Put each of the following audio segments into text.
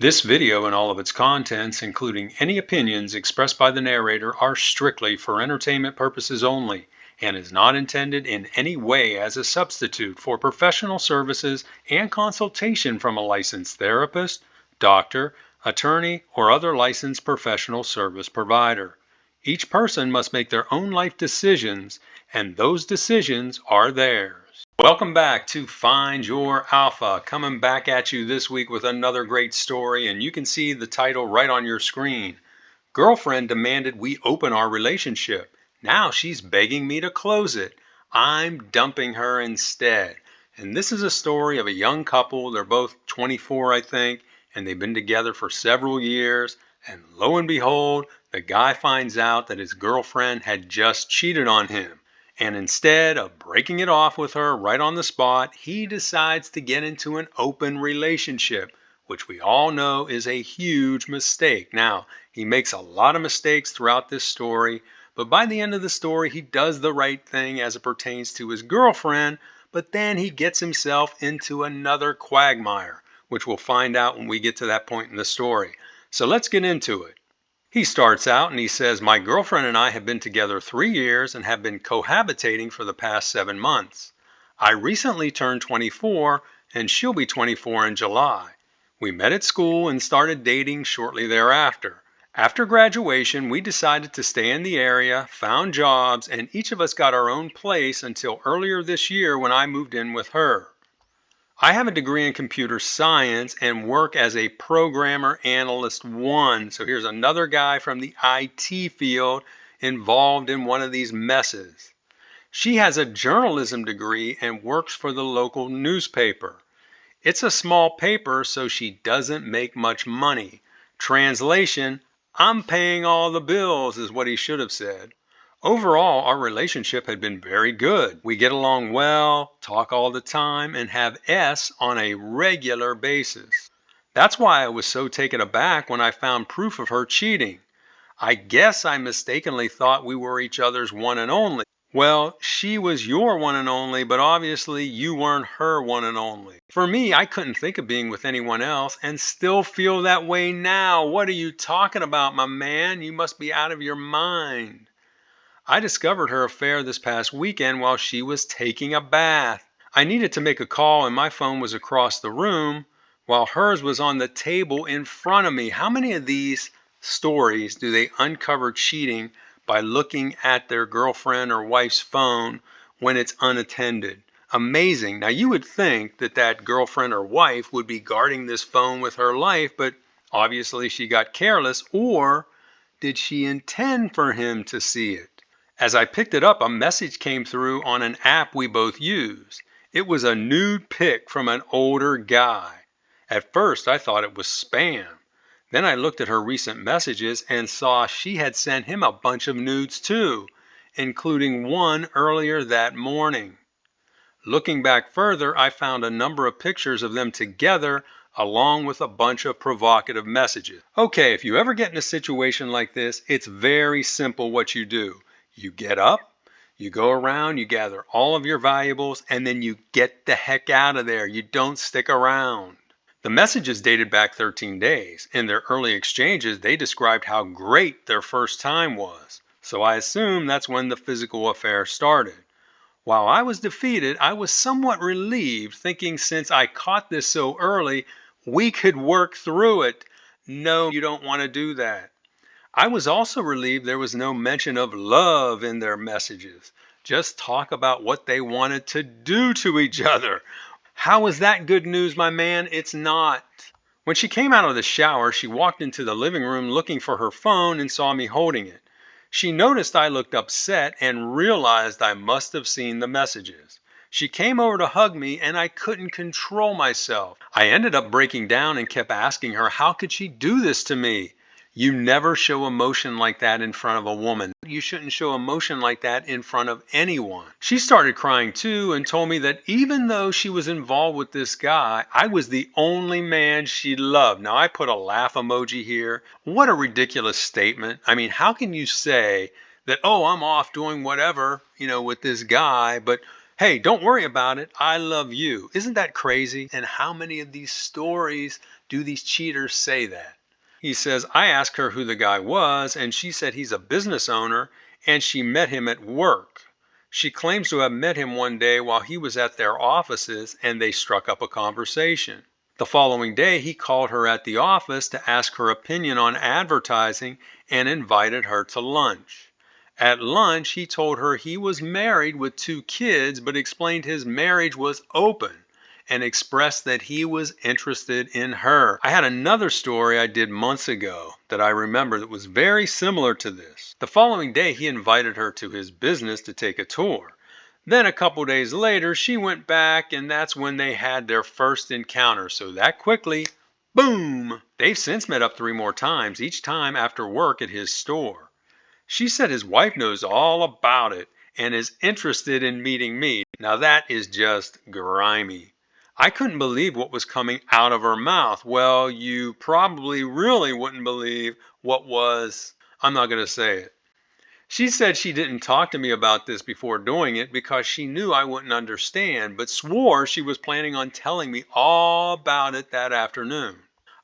This video and all of its contents, including any opinions expressed by the narrator, are strictly for entertainment purposes only and is not intended in any way as a substitute for professional services and consultation from a licensed therapist, doctor, attorney, or other licensed professional service provider. Each person must make their own life decisions, and those decisions are theirs. Welcome back to Find Your Alpha. Coming back at you this week with another great story, and you can see the title right on your screen. Girlfriend demanded we open our relationship. Now she's begging me to close it. I'm dumping her instead. And this is a story of a young couple. They're both 24, I think, and they've been together for several years. And lo and behold, the guy finds out that his girlfriend had just cheated on him. And instead of breaking it off with her right on the spot, he decides to get into an open relationship, which we all know is a huge mistake. Now, he makes a lot of mistakes throughout this story, but by the end of the story, he does the right thing as it pertains to his girlfriend, but then he gets himself into another quagmire, which we'll find out when we get to that point in the story. So let's get into it. He starts out and he says, "My girlfriend and I have been together 3 years and have been cohabitating for the past 7 months. I recently turned 24 and she'll be 24 in July. We met at school and started dating shortly thereafter. After graduation, we decided to stay in the area, found jobs, and each of us got our own place until earlier this year when I moved in with her. I have a degree in computer science and work as a programmer analyst 1. So here's another guy from the IT field involved in one of these messes. She has a journalism degree and works for the local newspaper. It's a small paper, so she doesn't make much money. Translation, I'm paying all the bills is what he should have said. Overall, our relationship had been very good. We get along well, talk all the time, and have S on a regular basis. That's why I was so taken aback when I found proof of her cheating. I guess I mistakenly thought we were each other's one and only. Well, she was your one and only, but obviously you weren't her one and only. For me, I couldn't think of being with anyone else and still feel that way now. What are you talking about, my man? You must be out of your mind. I discovered her affair this past weekend while she was taking a bath. I needed to make a call and my phone was across the room while hers was on the table in front of me. How many of these stories do they uncover cheating by looking at their girlfriend or wife's phone when it's unattended? Amazing. Now you would think that that girlfriend or wife would be guarding this phone with her life, but obviously she got careless, or did she intend for him to see it? As I picked it up, a message came through on an app we both use. It was a nude pic from an older guy. At first, I thought it was spam. Then I looked at her recent messages and saw she had sent him a bunch of nudes too, including one earlier that morning. Looking back further, I found a number of pictures of them together along with a bunch of provocative messages. Okay, if you ever get in a situation like this, it's very simple what you do. You get up, you go around, you gather all of your valuables, and then you get the heck out of there. You don't stick around. The messages dated back 13 days. In their early exchanges, they described how great their first time was. So I assume that's when the physical affair started. While I was defeated, I was somewhat relieved, thinking since I caught this so early, we could work through it. No, you don't want to do that. I was also relieved there was no mention of love in their messages. Just talk about what they wanted to do to each other. How is that good news, my man? It's not. When she came out of the shower, she walked into the living room looking for her phone and saw me holding it. She noticed I looked upset and realized I must have seen the messages. She came over to hug me and I couldn't control myself. I ended up breaking down and kept asking her, how could she do this to me? You never show emotion like that in front of a woman. You shouldn't show emotion like that in front of anyone. She started crying too and told me that even though she was involved with this guy, I was the only man she loved. Now I put a laugh emoji here. What a ridiculous statement. I mean, how can you say that, oh, I'm off doing whatever, with this guy, but Hey, don't worry about it. I love you. Isn't that crazy? And how many of these stories do these cheaters say that? He says, I asked her who the guy was, and she said he's a business owner and she met him at work. She claims to have met him one day while he was at their offices and they struck up a conversation. The following day, he called her at the office to ask her opinion on advertising and invited her to lunch. At lunch, he told her he was married with 2 kids, but explained his marriage was open and expressed that he was interested in her. I had another story I did months ago that I remember that was very similar to this. The following day, he invited her to his business to take a tour. Then a couple days later, she went back, and that's when they had their first encounter. So that quickly, boom! They've since met up 3 more times, each time after work at his store. She said his wife knows all about it and is interested in meeting me. Now that is just grimy. I couldn't believe what was coming out of her mouth. Well, you probably really wouldn't believe what was. I'm not going to say it. She said she didn't talk to me about this before doing it because she knew I wouldn't understand, but swore she was planning on telling me all about it that afternoon.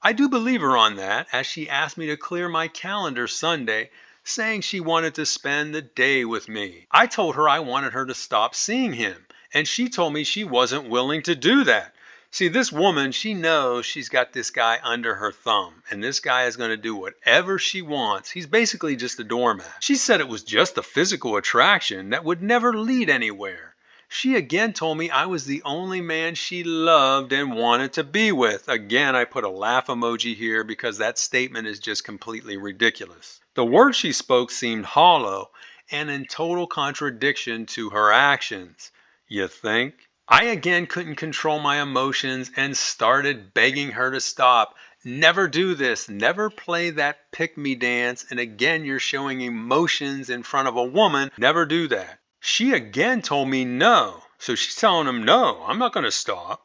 I do believe her on that, as she asked me to clear my calendar Sunday, saying she wanted to spend the day with me. I told her I wanted her to stop seeing him, and she told me she wasn't willing to do that. See, this woman, she knows she's got this guy under her thumb, and this guy is going to do whatever she wants. He's basically just a doormat. She said it was just a physical attraction that would never lead anywhere. She again told me I was the only man she loved and wanted to be with. Again, I put a laugh emoji here because that statement is just completely ridiculous. The words she spoke seemed hollow and in total contradiction to her actions. You think? I again couldn't control my emotions and started begging her to stop. Never do this. Never play that pick me dance. And again, you're showing emotions in front of a woman. Never do that. She again told me no. So she's telling him, no, I'm not going to stop.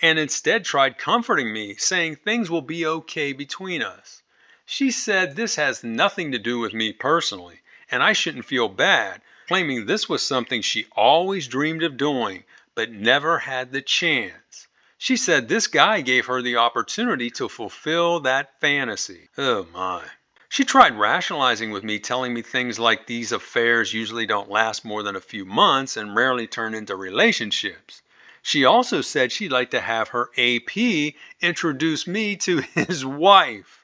And instead tried comforting me, saying things will be okay between us. She said this has nothing to do with me personally, and I shouldn't feel bad, claiming this was something she always dreamed of doing but never had the chance. She said this guy gave her the opportunity to fulfill that fantasy. Oh my. She tried rationalizing with me, telling me things like these affairs usually don't last more than a few months and rarely turn into relationships. She also said she'd like to have her AP introduce me to his wife.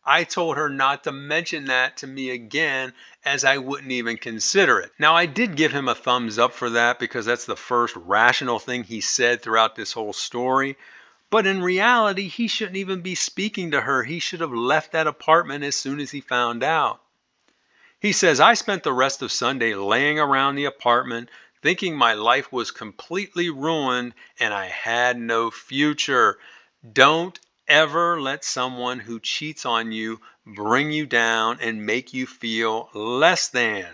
I told her not to mention that to me again, as I wouldn't even consider it. Now, I did give him a thumbs up for that because that's the first rational thing he said throughout this whole story. But in reality, he shouldn't even be speaking to her. He should have left that apartment as soon as he found out. He says, I spent the rest of Sunday laying around the apartment thinking my life was completely ruined and I had no future. Don't ever let someone who cheats on you bring you down and make you feel less than.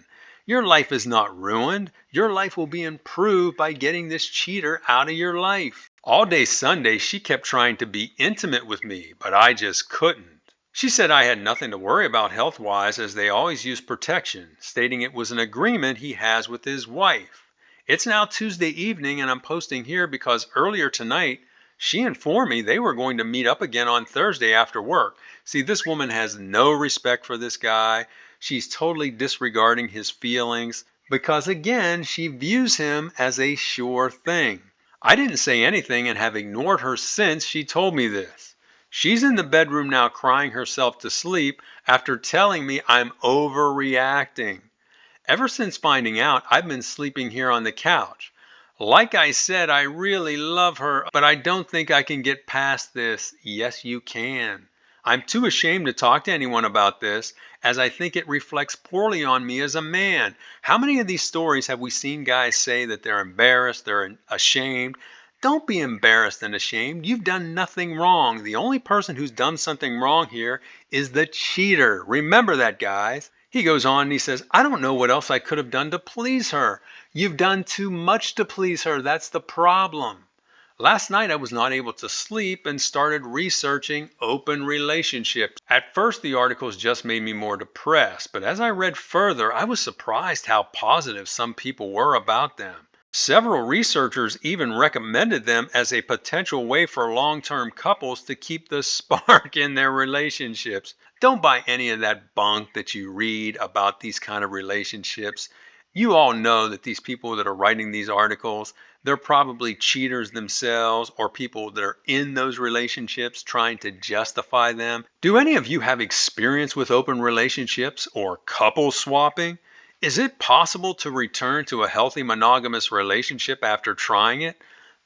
Your life is not ruined. Your life will be improved by getting this cheater out of your life. All day Sunday, she kept trying to be intimate with me, but I just couldn't. She said I had nothing to worry about health-wise as they always use protection, stating it was an agreement he has with his wife. It's now Tuesday evening and I'm posting here because earlier tonight she informed me they were going to meet up again on Thursday after work. See, this woman has no respect for this guy. She's totally disregarding his feelings because again, she views him as a sure thing. I didn't say anything and have ignored her since she told me this. She's in the bedroom now crying herself to sleep after telling me I'm overreacting. Ever since finding out, I've been sleeping here on the couch. Like I said, I really love her, but I don't think I can get past this. Yes, you can. I'm too ashamed to talk to anyone about this, as I think it reflects poorly on me as a man. How many of these stories have we seen guys say that they're embarrassed, they're ashamed? Don't be embarrassed and ashamed. You've done nothing wrong. The only person who's done something wrong here is the cheater. Remember that, guys. He goes on and he says, I don't know what else I could have done to please her. You've done too much to please her. That's the problem. Last night I was not able to sleep and started researching open relationships. At first the articles just made me more depressed, but as I read further, I was surprised how positive some people were about them. Several researchers even recommended them as a potential way for long term couples to keep the spark in their relationships. Don't buy any of that bunk that you read about these kind of relationships. You all know that these people that are writing these articles, they're probably cheaters themselves or people that are in those relationships trying to justify them. Do any of you have experience with open relationships or couple swapping? Is it possible to return to a healthy monogamous relationship after trying it?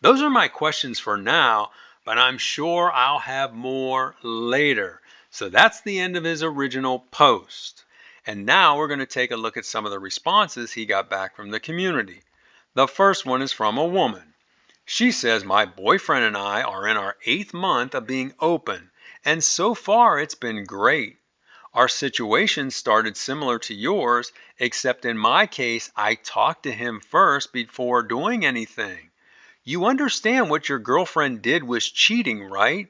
Those are my questions for now, but I'm sure I'll have more later. So that's the end of his original post. And now we're going to take a look at some of the responses he got back from the community. The first one is from a woman. She says, "My boyfriend and I are in our 8th month of being open, and so far it's been great. Our situation started similar to yours, except in my case, I talked to him first before doing anything. You understand what your girlfriend did was cheating, right?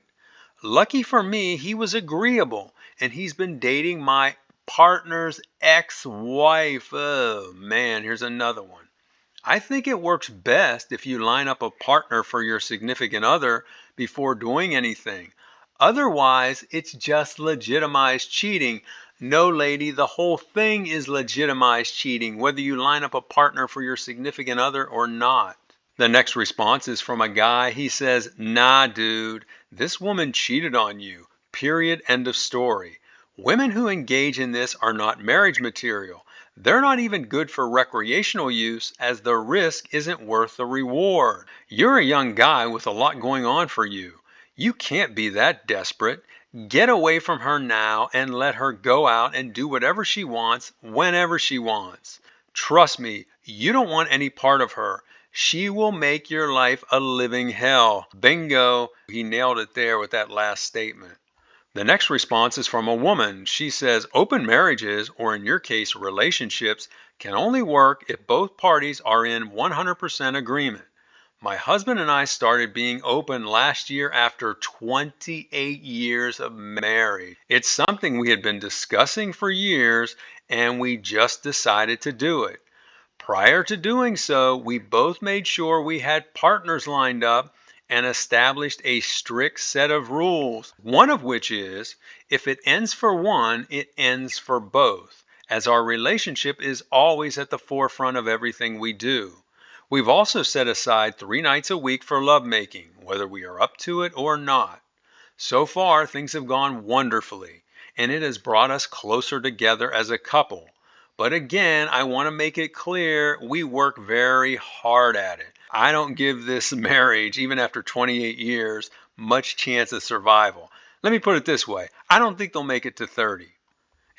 Lucky for me, he was agreeable, and he's been dating my partner's ex wife. Oh man, here's another one. I think it works best if you line up a partner for your significant other before doing anything. Otherwise, it's just legitimized cheating. No, lady, the whole thing is legitimized cheating, whether you line up a partner for your significant other or not." The next response is from a guy. He says, "Nah, dude, this woman cheated on you. Period. End of story. Women who engage in this are not marriage material. They're not even good for recreational use, as the risk isn't worth the reward. You're a young guy with a lot going on for you. You can't be that desperate. Get away from her now and let her go out and do whatever she wants, whenever she wants. Trust me, you don't want any part of her. She will make your life a living hell." Bingo. He nailed it there with that last statement. The next response is from a woman. She says, "Open marriages, or in your case, relationships, can only work if both parties are in 100% agreement. My husband and I started being open last year after 28 years of marriage. It's something we had been discussing for years, and we just decided to do it. Prior to doing so, we both made sure we had partners lined up and established a strict set of rules, one of which is if it ends for one, it ends for both, as our relationship is always at the forefront of everything we do. We've also set aside 3 nights a week for lovemaking, whether we are up to it or not. So far, things have gone wonderfully, and it has brought us closer together as a couple. But again, I want to make it clear we work very hard at it. I don't give this marriage, even after 28 years, much chance of survival. Let me put it this way, I don't think they'll make it to 30.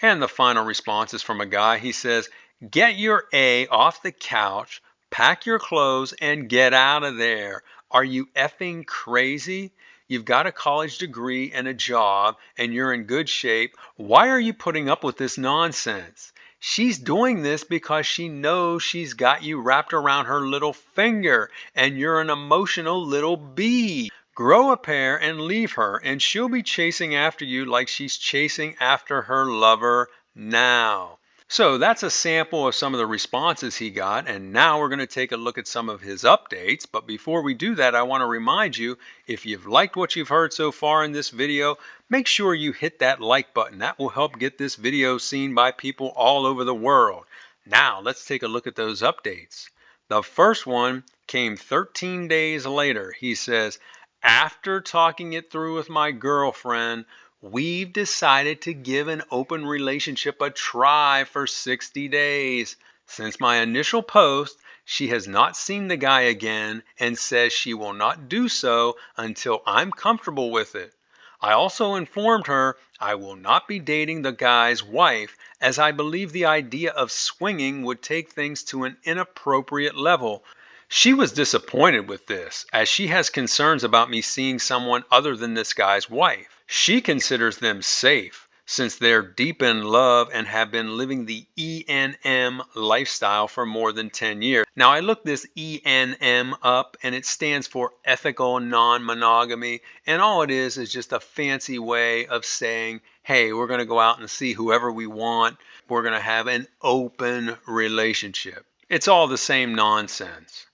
And the final response is from a guy. He says, "Get your A off the couch, pack your clothes, and get out of there. Are you effing crazy? You've got a college degree and a job, and you're in good shape. Why are you putting up with this nonsense? She's doing this because she knows she's got you wrapped around her little finger, and you're an emotional little bee. Grow a pair and leave her, and she'll be chasing after you like she's chasing after her lover now." So that's a sample of some of the responses he got. And now we're going to take a look at some of his updates. But before we do that, I want to remind you, if you've liked what you've heard so far in this video, make sure you hit that like button. That will help get this video seen by people all over the world. Now let's take a look at those updates. The first one came 13 days later. He says, "After talking it through with my girlfriend, we've decided to give an open relationship a try for 60 days. Since my initial post, she has not seen the guy again and says she will not do so until I'm comfortable with it. I also informed her I will not be dating the guy's wife, as I believe the idea of swinging would take things to an inappropriate level. She was disappointed with this, as she has concerns about me seeing someone other than this guy's wife. She considers them safe, since they're deep in love and have been living the ENM lifestyle for more than 10 years. Now, I looked this ENM up, and it stands for ethical non-monogamy, and all it is just a fancy way of saying, hey, we're going to go out and see whoever we want. We're going to have an open relationship. It's all the same nonsense.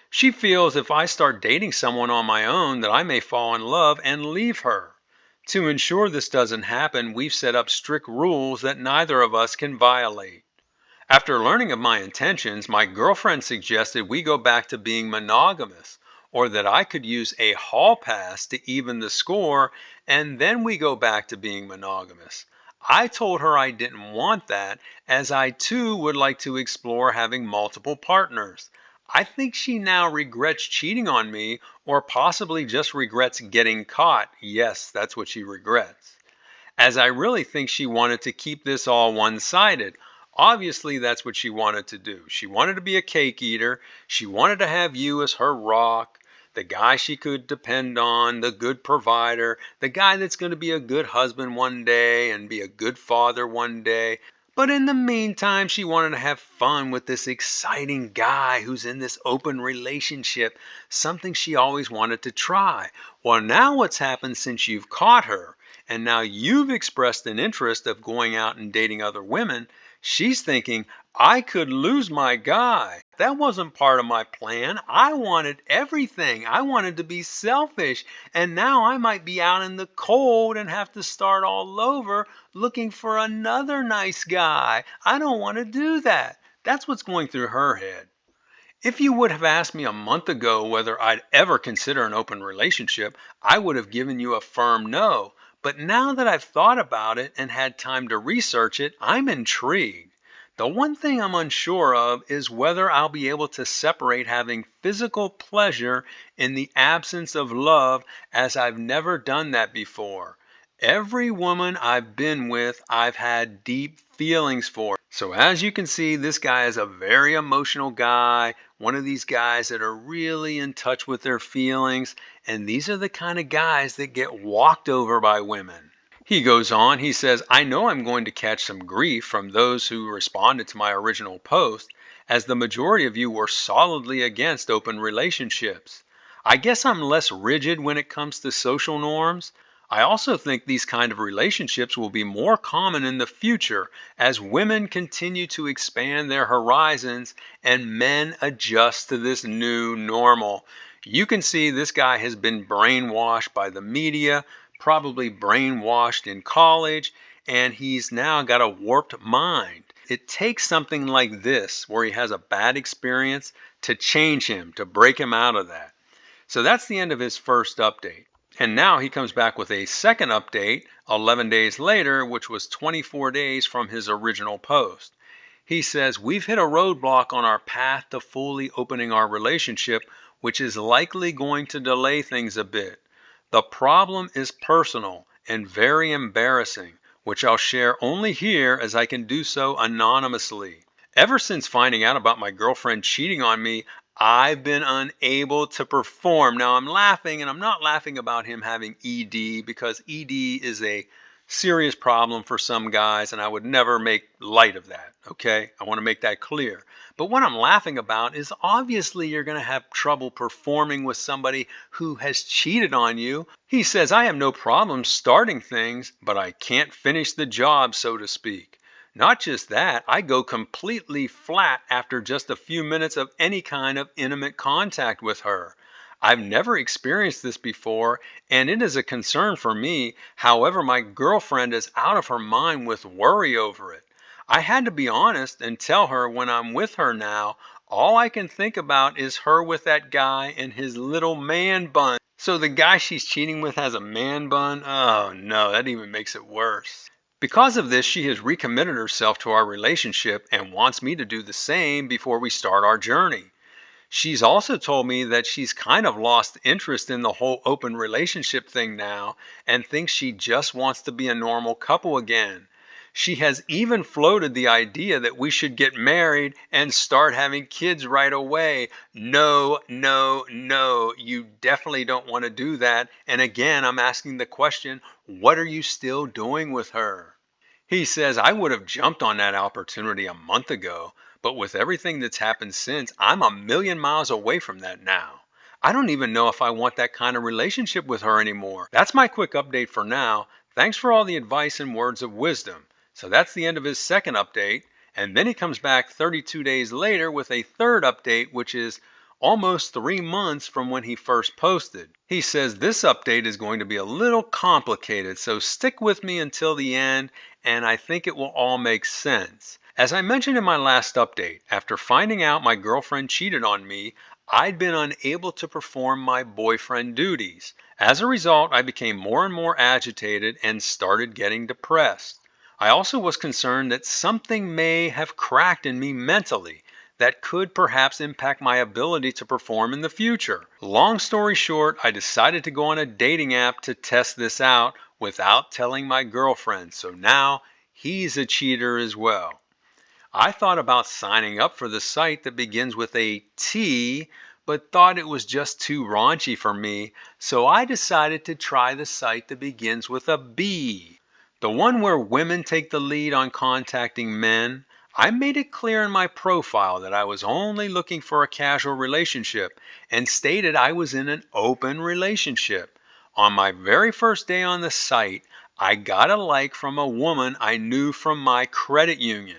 She feels if I start dating someone on my own that I may fall in love and leave her. To ensure this doesn't happen, we've set up strict rules that neither of us can violate. After learning of my intentions, my girlfriend suggested we go back to being monogamous, or that I could use a hall pass to even the score, and then we go back to being monogamous. I told her I didn't want that, as I too would like to explore having multiple partners. I think she now regrets cheating on me, or possibly just regrets getting caught. Yes, that's what she regrets, as I really think she wanted to keep this all one sided. Obviously, that's what she wanted to do. She wanted to be a cake eater. She wanted to have you as her rock, the guy she could depend on, the good provider, the guy that's going to be a good husband one day and be a good father one day. But in the meantime, she wanted to have fun with this exciting guy who's in this open relationship, something she always wanted to try. Well, now what's happened since you've caught her, and now you've expressed an interest of going out and dating other women, she's thinking, I could lose my guy. That wasn't part of my plan. I wanted everything. I wanted to be selfish. And now I might be out in the cold and have to start all over looking for another nice guy. I don't want to do that. That's what's going through her head. If you would have asked me a month ago whether I'd ever consider an open relationship, I would have given you a firm no. But now that I've thought about it and had time to research it, I'm intrigued. The one thing I'm unsure of is whether I'll be able to separate having physical pleasure in the absence of love, as I've never done that before. Every woman I've been with, I've had deep feelings for. So, as you can see, this guy is a very emotional guy, one of these guys that are really in touch with their feelings. And these are the kind of guys that get walked over by women. He goes on, he says, I know I'm going to catch some grief from those who responded to my original post, as the majority of you were solidly against open relationships. I guess I'm less rigid when it comes to social norms. I also think these kind of relationships will be more common in the future as women continue to expand their horizons and men adjust to this new normal. You can see this guy has been brainwashed by the media, probably brainwashed in college, and he's now got a warped mind. It takes something like this, where he has a bad experience, to change him, to break him out of that. So that's the end of his first update. And now he comes back with a second update 11 days later, which was 24 days from his original post. He says, we've hit a roadblock on our path to fully opening our relationship, which is likely going to delay things a bit. The problem is personal and very embarrassing, which I'll share only here as I can do so anonymously. Ever since finding out about my girlfriend cheating on me, I've been unable to perform. Now I'm laughing, and I'm not laughing about him having ED, because ED is a serious problem for some guys, and I would never make light of that. Okay, I want to make that clear. But what I'm laughing about is, obviously you're going to have trouble performing with somebody who has cheated on you. He says, I have no problem starting things, but I can't finish the job, so to speak. Not just that, I go completely flat after just a few minutes of any kind of intimate contact with her. I've never experienced this before, and it is a concern for me. However, my girlfriend is out of her mind with worry over it. I had to be honest and tell her when I'm with her now, all I can think about is her with that guy and his little man bun. So the guy she's cheating with has a man bun? Oh no, that even makes it worse. Because of this, she has recommitted herself to our relationship and wants me to do the same before we start our journey. She's also told me that she's kind of lost interest in the whole open relationship thing now and thinks she just wants to be a normal couple again. She has even floated the idea that we should get married and start having kids right away. No, no, no, you definitely don't want to do that. And again, I'm asking the question, what are you still doing with her? He says, I would have jumped on that opportunity a month ago, but with everything that's happened since, I'm a million miles away from that now. I don't even know if I want that kind of relationship with her anymore. That's my quick update for now. Thanks for all the advice and words of wisdom. So that's the end of his second update. And then he comes back 32 days later with a third update, which is almost 3 months from when he first posted. He says this update is going to be a little complicated, so stick with me until the end, and I think it will all make sense. As I mentioned in my last update, after finding out my girlfriend cheated on me, I'd been unable to perform my boyfriend duties. As a result, I became more and more agitated and started getting depressed. I also was concerned that something may have cracked in me mentally that could perhaps impact my ability to perform in the future. Long story short, I decided to go on a dating app to test this out without telling my girlfriend. So now he's a cheater as well. I thought about signing up for the site that begins with a T, but thought it was just too raunchy for me, so I decided to try the site that begins with a B. The one where women take the lead on contacting men. I made it clear in my profile that I was only looking for a casual relationship and stated I was in an open relationship. On my very first day on the site, I got a like from a woman I knew from my credit union.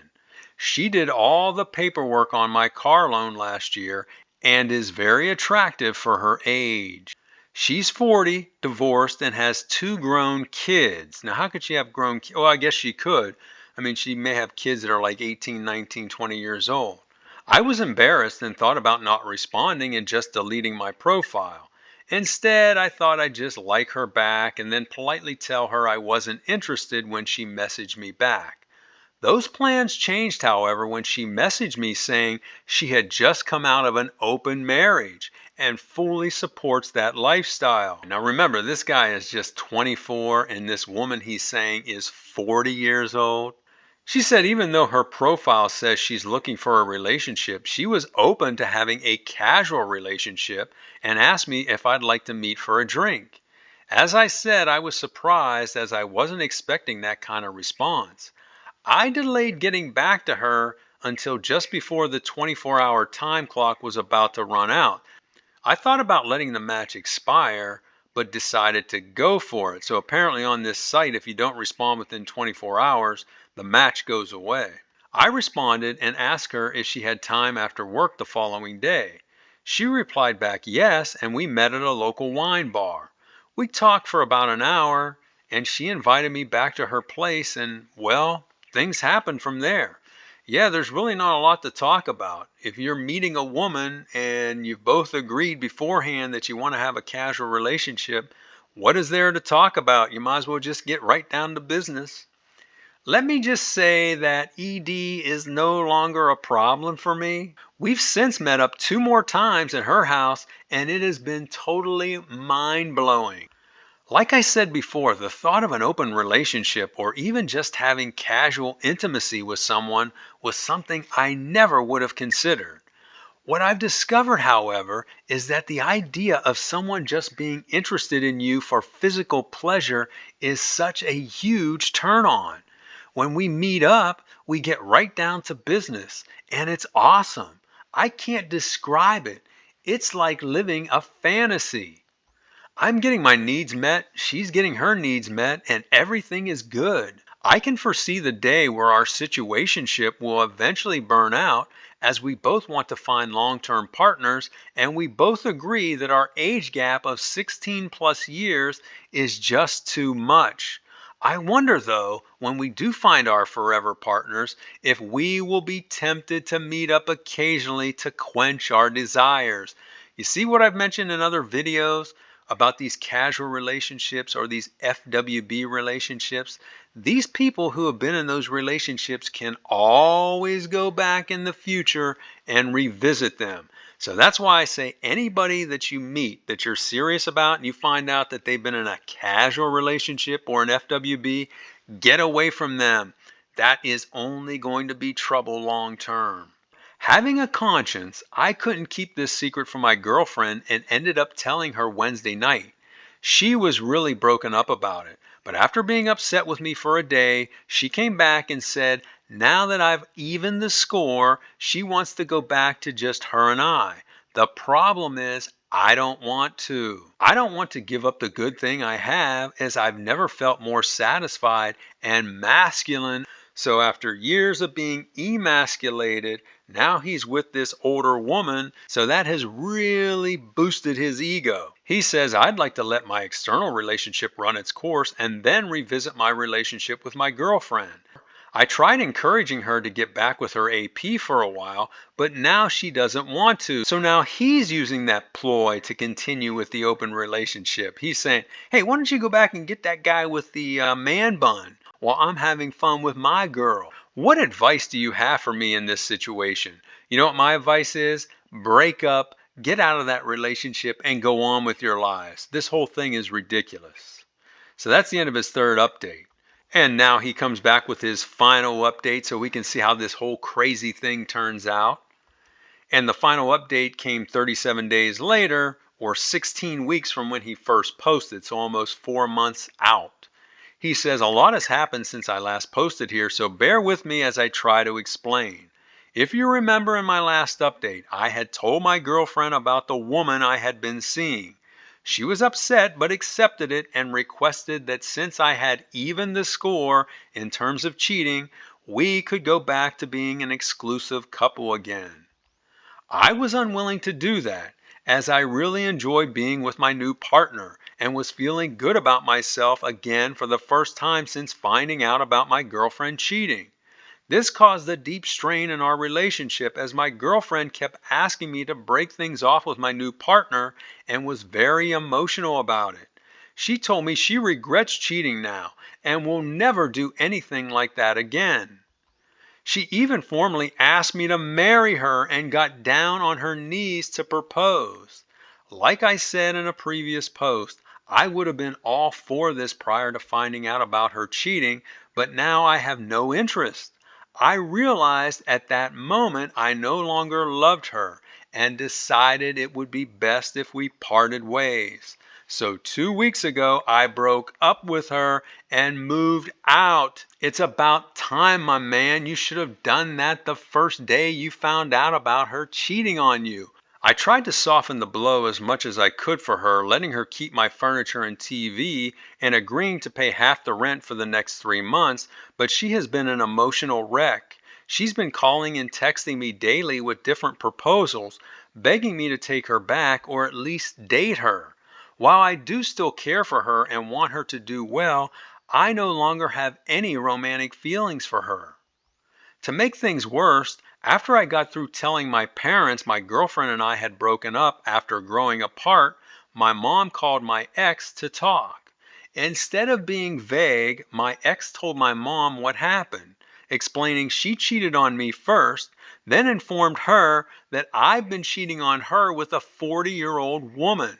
She did all the paperwork on my car loan last year and is very attractive for her age. She's 40, divorced, and has two grown kids. Now, how could she have grown kids? Well, I guess she could. I mean, she may have kids that are like 18, 19, 20 years old. I was embarrassed and thought about not responding and just deleting my profile. Instead, I thought I'd just like her back and then politely tell her I wasn't interested when she messaged me back. Those plans changed, however, when she messaged me saying she had just come out of an open marriage and fully supports that lifestyle. Now remember, this guy is just 24 and this woman he's saying is 40 years old. She said even though her profile says she's looking for a relationship, she was open to having a casual relationship and asked me if I'd like to meet for a drink. As I said, I was surprised as I wasn't expecting that kind of response. I delayed getting back to her until just before the 24-hour time clock was about to run out. I thought about letting the match expire, but decided to go for it. So apparently on this site, if you don't respond within 24 hours, the match goes away. I responded and asked her if she had time after work the following day. She replied back yes, and we met at a local wine bar. We talked for about an hour, and she invited me back to her place, and well, things happened from there. Yeah, there's really not a lot to talk about. If you're meeting a woman and you've both agreed beforehand that you want to have a casual relationship, what is there to talk about? You might as well just get right down to business. Let me just say that ED is no longer a problem for me. We've since met up 2 more times at her house, and it has been totally mind blowing. Like I said before, the thought of an open relationship or even just having casual intimacy with someone was something I never would have considered. What I've discovered, however, is that the idea of someone just being interested in you for physical pleasure is such a huge turn on. When we meet up, we get right down to business, and it's awesome. I can't describe it. It's like living a fantasy. I'm getting my needs met, she's getting her needs met, and everything is good. I can foresee the day where our situationship will eventually burn out as we both want to find long term partners and we both agree that our age gap of 16 plus years is just too much. I wonder though, when we do find our forever partners, if we will be tempted to meet up occasionally to quench our desires. You see what I've mentioned in other videos about these casual relationships or these FWB relationships? These people who have been in those relationships can always go back in the future and revisit them. So that's why I say anybody that you meet that you're serious about and you find out that they've been in a casual relationship or an FWB, get away from them. That is only going to be trouble long term. Having a conscience, I couldn't keep this secret from my girlfriend and ended up telling her Wednesday night. She was really broken up about it, but after being upset with me for a day, she came back and said now that I've evened the score, she wants to go back to just her and I. The problem is, I don't want to. I don't want to give up the good thing I have, as I've never felt more satisfied and masculine. So after years of being emasculated, now he's with this older woman. So that has really boosted his ego. He says, I'd like to let my external relationship run its course and then revisit my relationship with my girlfriend. I tried encouraging her to get back with her AP for a while, but now she doesn't want to. So now he's using that ploy to continue with the open relationship. He's saying, hey, why don't you go back and get that guy with the man bun while I'm having fun with my girl? What advice do you have for me in this situation? You know what my advice is? Break up, get out of that relationship, and go on with your lives. This whole thing is ridiculous. So that's the end of his third update. And now he comes back with his final update so we can see how this whole crazy thing turns out. And the final update came 37 days later, or 16 weeks from when he first posted, so almost 4 months out. He says, a lot has happened since I last posted here, so bear with me as I try to explain. If you remember in my last update, I had told my girlfriend about the woman I had been seeing. She was upset but accepted it and requested that since I had evened the score in terms of cheating, we could go back to being an exclusive couple again. I was unwilling to do that, as I really enjoyed being with my new partner and was feeling good about myself again for the first time since finding out about my girlfriend cheating. This caused a deep strain in our relationship as my girlfriend kept asking me to break things off with my new partner and was very emotional about it. She told me she regrets cheating now and will never do anything like that again. She even formally asked me to marry her and got down on her knees to propose. Like I said in a previous post, I would have been all for this prior to finding out about her cheating, but now I have no interest. I realized at that moment I no longer loved her and decided it would be best if we parted ways. So 2 weeks ago, I broke up with her and moved out. It's about time, my man. You should have done that the first day you found out about her cheating on you. I tried to soften the blow as much as I could for her, letting her keep my furniture and TV and agreeing to pay half the rent for the next 3 months, but she has been an emotional wreck. She's been calling and texting me daily with different proposals, begging me to take her back or at least date her. While I do still care for her and want her to do well, I no longer have any romantic feelings for her. To make things worse, after I got through telling my parents my girlfriend and I had broken up after growing apart, my mom called my ex to talk. Instead of being vague, my ex told my mom what happened, explaining she cheated on me first, then informed her that I've been cheating on her with a 40-year-old woman.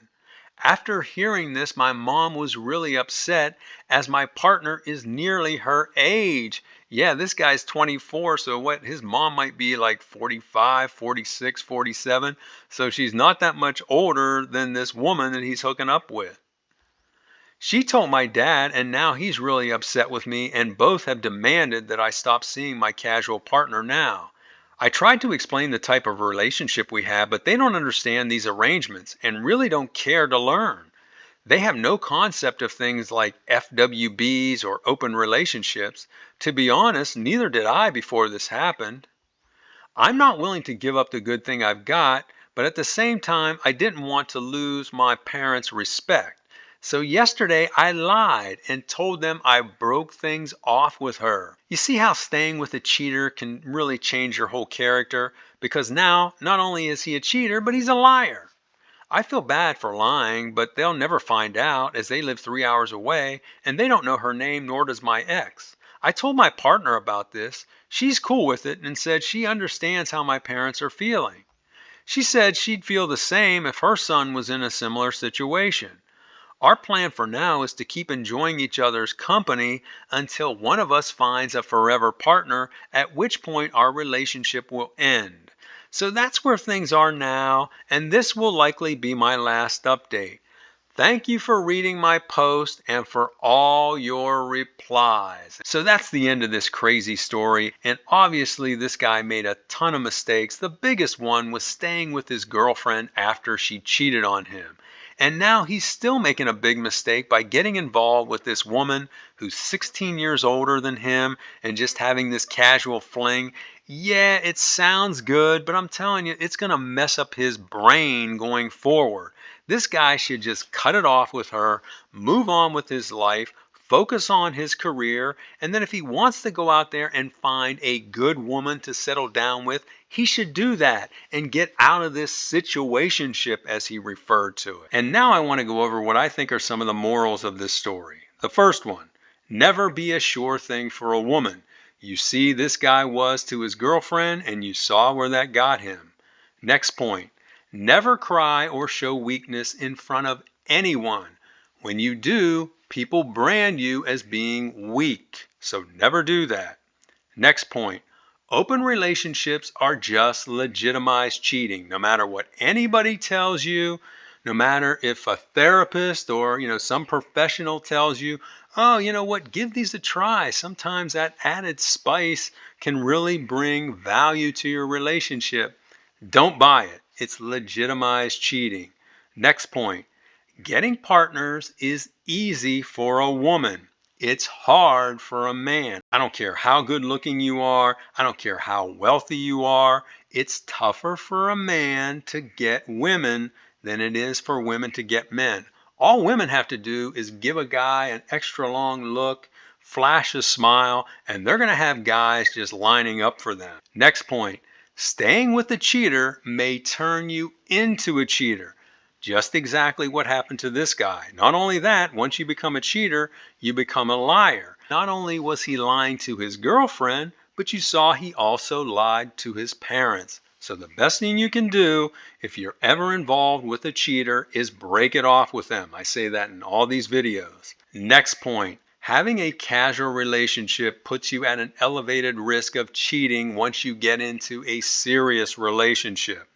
After hearing this, my mom was really upset as my partner is nearly her age. Yeah, this guy's 24, so what his mom might be like 45, 46, 47. So she's not that much older than this woman that he's hooking up with. She told my dad, and now he's really upset with me, and both have demanded that I stop seeing my casual partner now. I tried to explain the type of relationship we have, but they don't understand these arrangements and really don't care to learn. They have no concept of things like FWBs or open relationships. To be honest, neither did I before this happened. I'm not willing to give up the good thing I've got, but at the same time, I didn't want to lose my parents' respect. So yesterday I lied and told them I broke things off with her. You see how staying with a cheater can really change your whole character? Because now, not only is he a cheater, but he's a liar. I feel bad for lying, but they'll never find out as they live 3 hours away and they don't know her name, nor does my ex. I told my partner about this. She's cool with it and said she understands how my parents are feeling. She said she'd feel the same if her son was in a similar situation. Our plan for now is to keep enjoying each other's company until one of us finds a forever partner, at which point our relationship will end. So that's where things are now, and this will likely be my last update. Thank you for reading my post and for all your replies. So that's the end of this crazy story. And obviously, this guy made a ton of mistakes. The biggest one was staying with his girlfriend after she cheated on him. And now he's still making a big mistake by getting involved with this woman who's 16 years older than him and just having this casual fling. Yeah, it sounds good, but I'm telling you, it's going to mess up his brain going forward. This guy should just cut it off with her, move on with his life, focus on his career, and then if he wants to go out there and find a good woman to settle down with, he should do that and get out of this situationship, as he referred to it. And now I want to go over what I think are some of the morals of this story. The first one, never be a sure thing for a woman. You see, this guy was to his girlfriend, and you saw where that got him. Next point, never cry or show weakness in front of anyone. When you do, people brand you as being weak, so never do that. Next point, open relationships are just legitimized cheating. No matter what anybody tells you, no matter if a therapist or some professional tells you, oh, you know what, give these a try. Sometimes that added spice can really bring value to your relationship. Don't buy it. It's legitimized cheating. Next point, getting partners is easy for a woman. It's hard for a man. I don't care how good looking you are. I don't care how wealthy you are. It's tougher for a man to get women than it is for women to get men. All women have to do is give a guy an extra long look, flash a smile, and they're going to have guys just lining up for them. Next point, staying with a cheater may turn you into a cheater. Just exactly what happened to this guy. Not only that, once you become a cheater, you become a liar. Not only was he lying to his girlfriend, but you saw he also lied to his parents. So the best thing you can do if you're ever involved with a cheater is break it off with them. I say that in all these videos. Next point, having a casual relationship puts you at an elevated risk of cheating once you get into a serious relationship.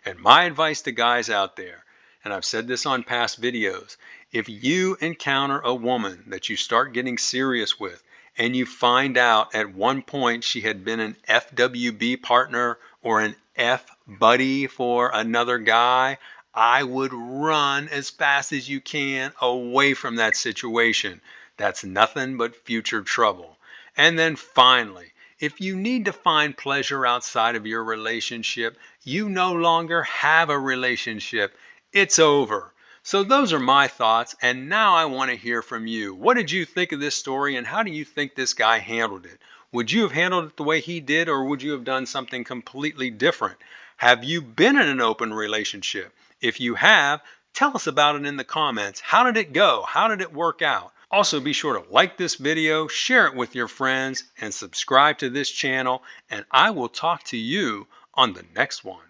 And my advice to guys out there, and I've said this on past videos, if you encounter a woman that you start getting serious with and you find out at one point she had been an FWB partner or an F buddy for another guy, I would run as fast as you can away from that situation. That's nothing but future trouble. And then finally, if you need to find pleasure outside of your relationship, you no longer have a relationship. It's over. So those are my thoughts, and now I want to hear from you. What did you think of this story, and how do you think this guy handled it? Would you have handled it the way he did, or would you have done something completely different? Have you been in an open relationship? If you have, tell us about it in the comments. How did it go? How did it work out? Also, be sure to like this video, share it with your friends, and subscribe to this channel, and I will talk to you on the next one.